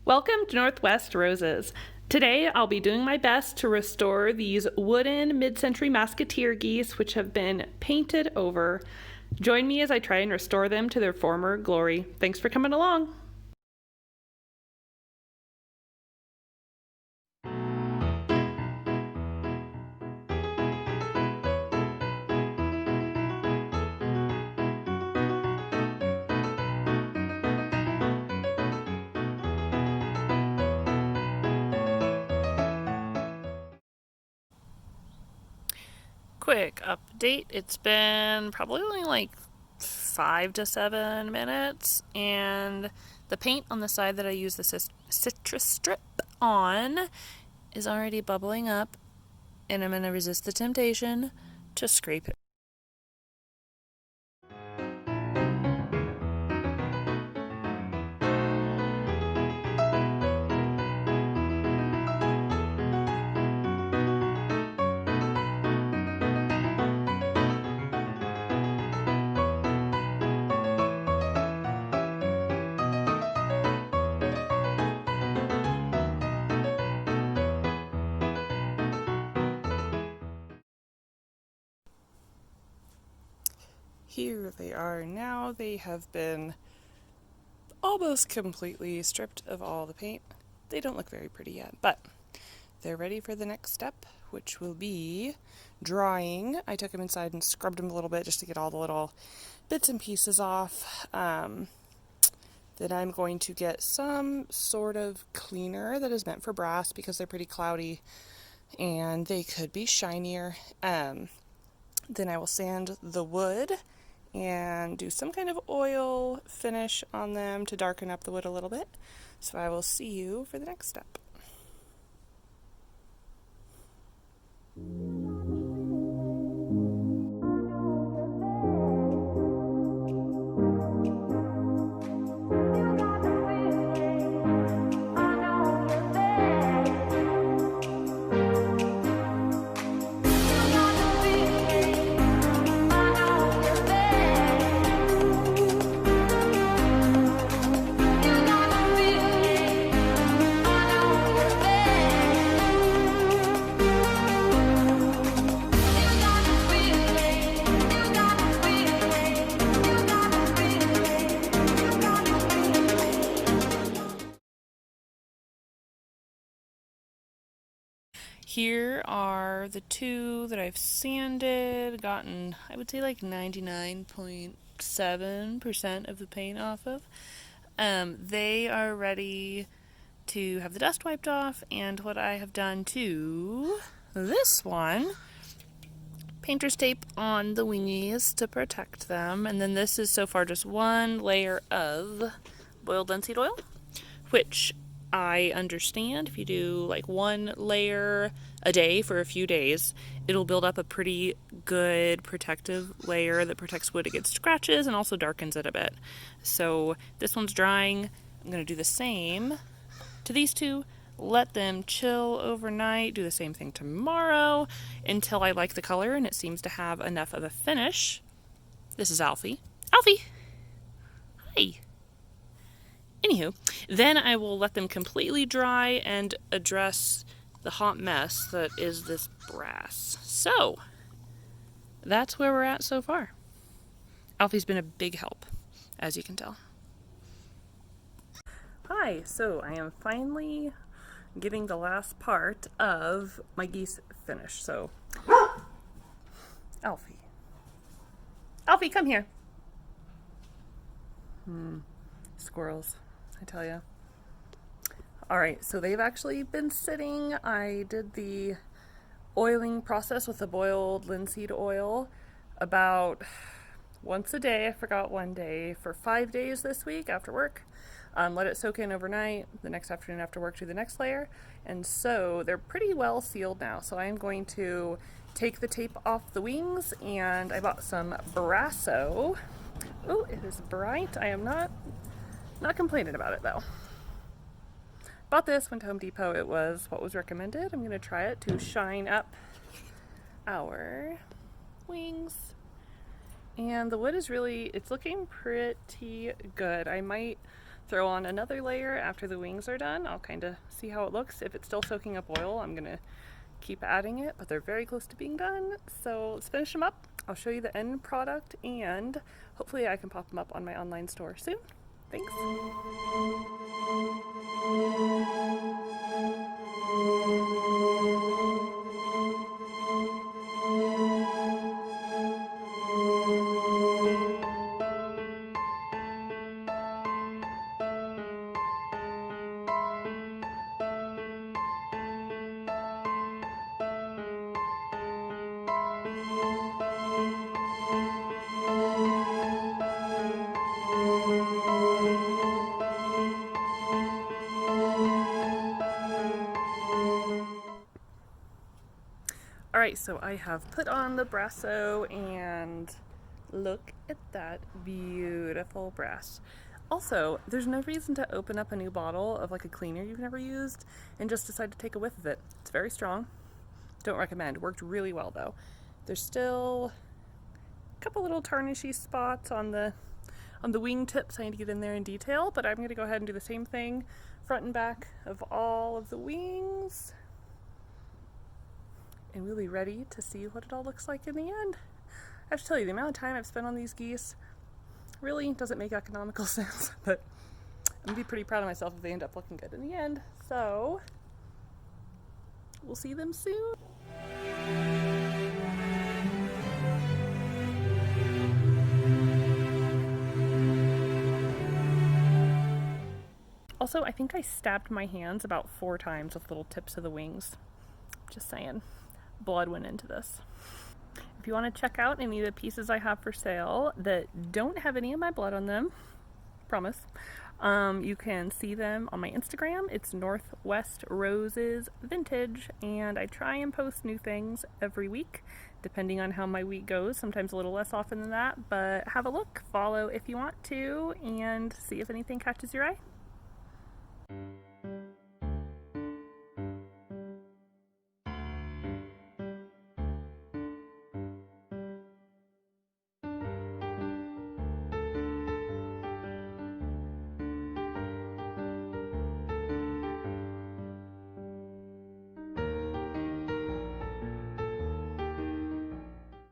Welcome to Northwest Roses. Today I'll be doing my best to restore these wooden mid-century Masketeer geese which have been painted over. Join me as I try and restore them to their former glory. Thanks for coming along. Quick update. It's been probably only like 5 to 7 minutes, and the paint on the side that I use the citrus strip on is already bubbling up, and I'm going to resist the temptation to scrape it. Here they are now. They have been almost completely stripped of all the paint. They don't look very pretty yet, but they're ready for the next step, which will be drying. I took them inside and scrubbed them a little bit just to get all the little bits and pieces off. Then I'm going to get some sort of cleaner that is meant for brass because they're pretty cloudy and they could be shinier. Then I will sand the wood and do some kind of oil finish on them to darken up the wood a little bit. So I will see you for the next step. Here are the two that I've sanded, gotten, I would say like 99.7% of the paint off of. They are ready to have the dust wiped off, and what I have done to this one, painter's tape on the wingies to protect them, and then this is so far just one layer of boiled linseed oil, which I understand if you do like one layer a day for a few days, it'll build up a pretty good protective layer that protects wood against scratches and also darkens it a bit. So this one's drying. I'm going to do the same to these two, let them chill overnight, do the same thing tomorrow until I like the color and it seems to have enough of a finish. This is Alfie. Alfie! Hi! Anywho, then I will let them completely dry and address the hot mess that is this brass. So, that's where we're at so far. Alfie's been a big help, as you can tell. Hi, so I am finally getting the last part of my geese finished. So, Alfie. Alfie, come here. Squirrels. I tell you. Alright, so they've actually been sitting. I did the oiling process with the boiled linseed oil about once a day. I forgot one day for 5 days this week after work. Let it soak in overnight. The next afternoon after work, do the next layer. And so they're pretty well sealed now. So I'm going to take the tape off the wings, and I bought some Brasso. Oh, it is bright. I am not complaining about it though. Bought this, went to Home Depot. It was what was recommended. I'm going to try it to shine up our wings. And the wood is really, it's looking pretty good. I might throw on another layer after the wings are done. I'll kind of see how it looks. If it's still soaking up oil, I'm gonna keep adding it, but they're very close to being done. So let's finish them up. I'll show you the end product, and hopefully I can pop them up on my online store soon. Thanks. Alright, so I have put on the brasso, and look at that beautiful brass. Also, there's no reason to open up a new bottle of like a cleaner you've never used and just decide to take a whiff of it. It's very strong. Don't recommend. Worked really well though. There's still a couple little tarnishy spots on the wing tips I need to get in there in detail, but I'm going to go ahead and do the same thing front and back of all of the wings. And we'll be ready to see what it all looks like in the end. I have to tell you, the amount of time I've spent on these geese really doesn't make economical sense, but I'm gonna be pretty proud of myself if they end up looking good in the end. So we'll see them soon. Also, I think I stabbed my hands about 4 times with little tips of the wings. Just saying. Blood went into this. If you want to check out any of the pieces I have for sale that don't have any of my blood on them, promise, you can see them on my Instagram. It's Northwest Roses Vintage, and I try and post new things every week depending on how my week goes, sometimes a little less often than that, but have a look, follow if you want to, and see if anything catches your eye.